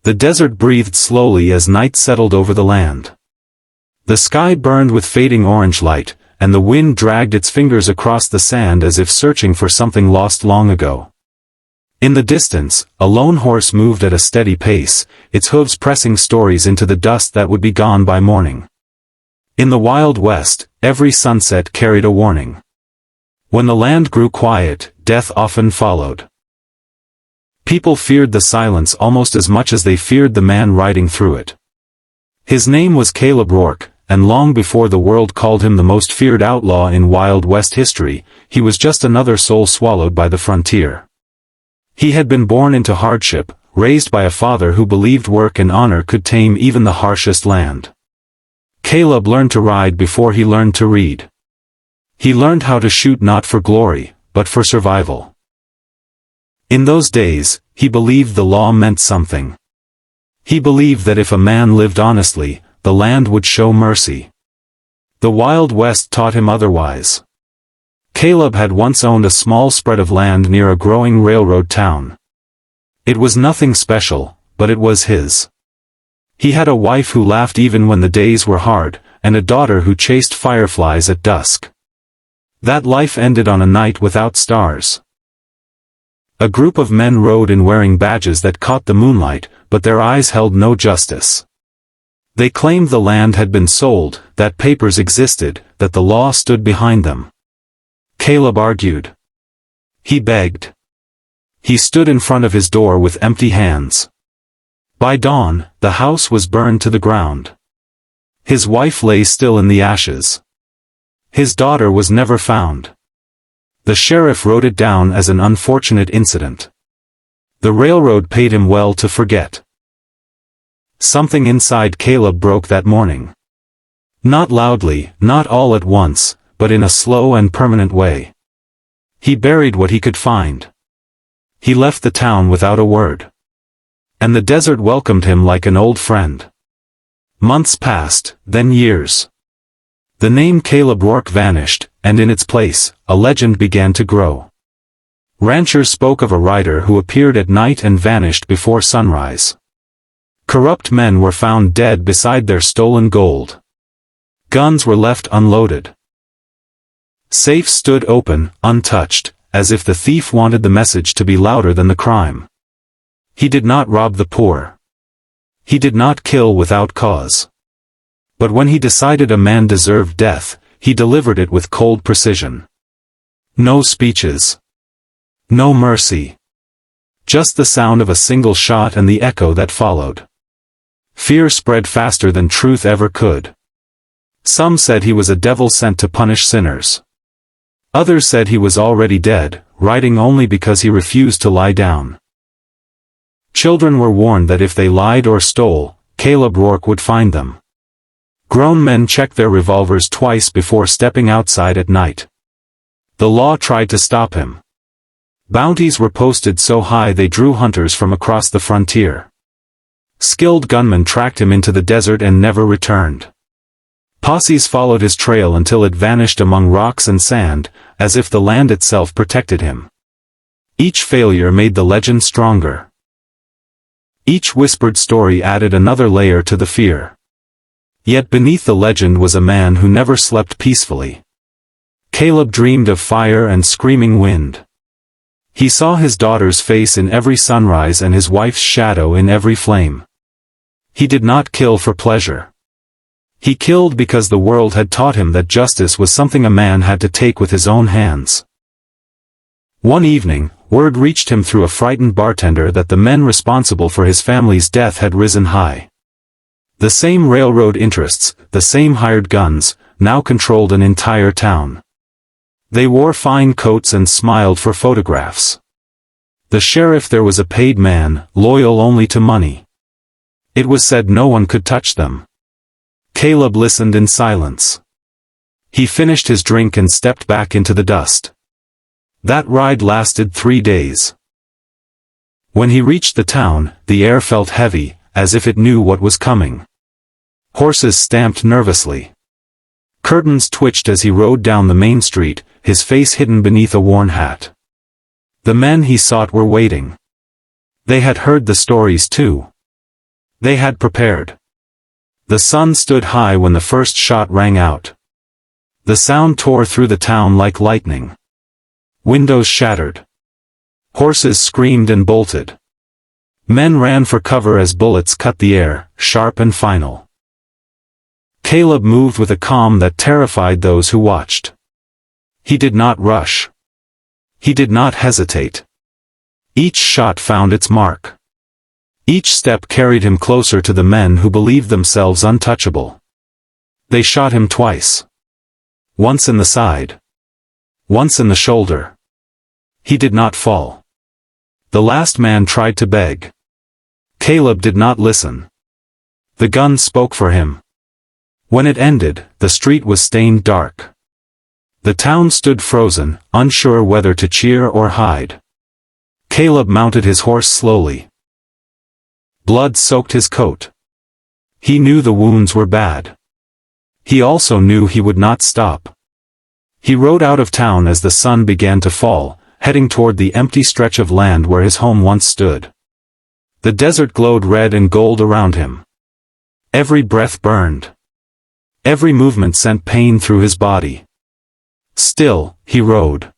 The desert breathed slowly as night settled over the land. The sky burned with fading orange light, and the wind dragged its fingers across the sand as if searching for something lost long ago. In the distance, a lone horse moved at a steady pace, its hooves pressing stories into the dust that would be gone by morning. In the Wild West, every sunset carried a warning. When the land grew quiet, death often followed. People feared the silence almost as much as they feared the man riding through it. His name was Caleb Rourke, and long before the world called him the most feared outlaw in Wild West history, he was just another soul swallowed by the frontier. He had been born into hardship, raised by a father who believed work and honor could tame even the harshest land. Caleb learned to ride before he learned to read. He learned how to shoot not for glory, but for survival. In those days, he believed the law meant something. He believed that if a man lived honestly, the land would show mercy. The Wild West taught him otherwise. Caleb had once owned a small spread of land near a growing railroad town. It was nothing special, but it was his. He had a wife who laughed even when the days were hard, and a daughter who chased fireflies at dusk. That life ended on a night without stars. A group of men rode in wearing badges that caught the moonlight, but their eyes held no justice. They claimed the land had been sold, that papers existed, that the law stood behind them. Caleb argued. He begged. He stood in front of his door with empty hands. By dawn, the house was burned to the ground. His wife lay still in the ashes. His daughter was never found. The sheriff wrote it down as an unfortunate incident. The railroad paid him well to forget. Something inside Caleb broke that morning. Not loudly, not all at once, but in a slow and permanent way. He buried what he could find. He left the town without a word. And the desert welcomed him like an old friend. Months passed, then years. The name Caleb Rourke vanished, and in its place, a legend began to grow. Ranchers spoke of a rider who appeared at night and vanished before sunrise. Corrupt men were found dead beside their stolen gold. Guns were left unloaded. Safes stood open, untouched, as if the thief wanted the message to be louder than the crime. He did not rob the poor. He did not kill without cause. But when he decided a man deserved death, he delivered it with cold precision. No speeches. No mercy. Just the sound of a single shot and the echo that followed. Fear spread faster than truth ever could. Some said he was a devil sent to punish sinners. Others said he was already dead, riding only because he refused to lie down. Children were warned that if they lied or stole, Caleb Rourke would find them. Grown men checked their revolvers twice before stepping outside at night. The law tried to stop him. Bounties were posted so high they drew hunters from across the frontier. Skilled gunmen tracked him into the desert and never returned. Posses followed his trail until it vanished among rocks and sand, as if the land itself protected him. Each failure made the legend stronger. Each whispered story added another layer to the fear. Yet beneath the legend was a man who never slept peacefully. Caleb dreamed of fire and screaming wind. He saw his daughter's face in every sunrise and his wife's shadow in every flame. He did not kill for pleasure. He killed because the world had taught him that justice was something a man had to take with his own hands. One evening, word reached him through a frightened bartender that the men responsible for his family's death had risen high. The same railroad interests, the same hired guns, now controlled an entire town. They wore fine coats and smiled for photographs. The sheriff there was a paid man, loyal only to money. It was said no one could touch them. Caleb listened in silence. He finished his drink and stepped back into the dust. That ride lasted 3 days. When he reached the town, the air felt heavy, as if it knew what was coming. Horses stamped nervously. Curtains twitched as he rode down the main street, his face hidden beneath a worn hat. The men he sought were waiting. They had heard the stories too. They had prepared. The sun stood high when the first shot rang out. The sound tore through the town like lightning. Windows shattered. Horses screamed and bolted. Men ran for cover as bullets cut the air, sharp and final. Caleb moved with a calm that terrified those who watched. He did not rush. He did not hesitate. Each shot found its mark. Each step carried him closer to the men who believed themselves untouchable. They shot him twice. Once in the side. Once in the shoulder. He did not fall. The last man tried to beg. Caleb did not listen. The gun spoke for him. When it ended, the street was stained dark. The town stood frozen, unsure whether to cheer or hide. Caleb mounted his horse slowly. Blood soaked his coat. He knew the wounds were bad. He also knew he would not stop. He rode out of town as the sun began to fall, heading toward the empty stretch of land where his home once stood. The desert glowed red and gold around him. Every breath burned. Every movement sent pain through his body. Still, he rode.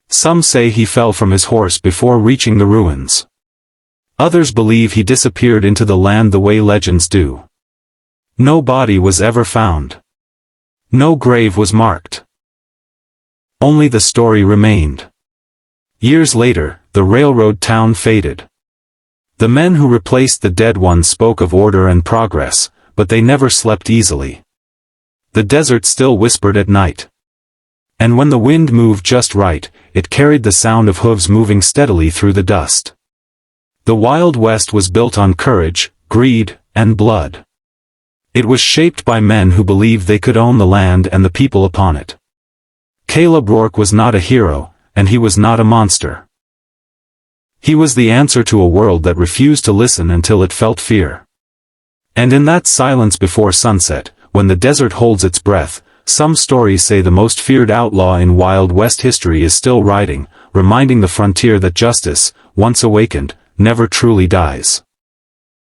Some say he fell from his horse before reaching the ruins. Others believe he disappeared into the land the way legends do. No body was ever found. No grave was marked. Only the story remained. Years later, the railroad town faded. The men who replaced the dead ones spoke of order and progress, but they never slept easily. The desert still whispered at night. And when the wind moved just right, it carried the sound of hooves moving steadily through the dust. The Wild West was built on courage, greed, and blood. It was shaped by men who believed they could own the land and the people upon it. Caleb Rourke was not a hero, and he was not a monster. He was the answer to a world that refused to listen until it felt fear. And in that silence before sunset, when the desert holds its breath, some stories say the most feared outlaw in Wild West history is still riding, reminding the frontier that justice, once awakened, never truly dies.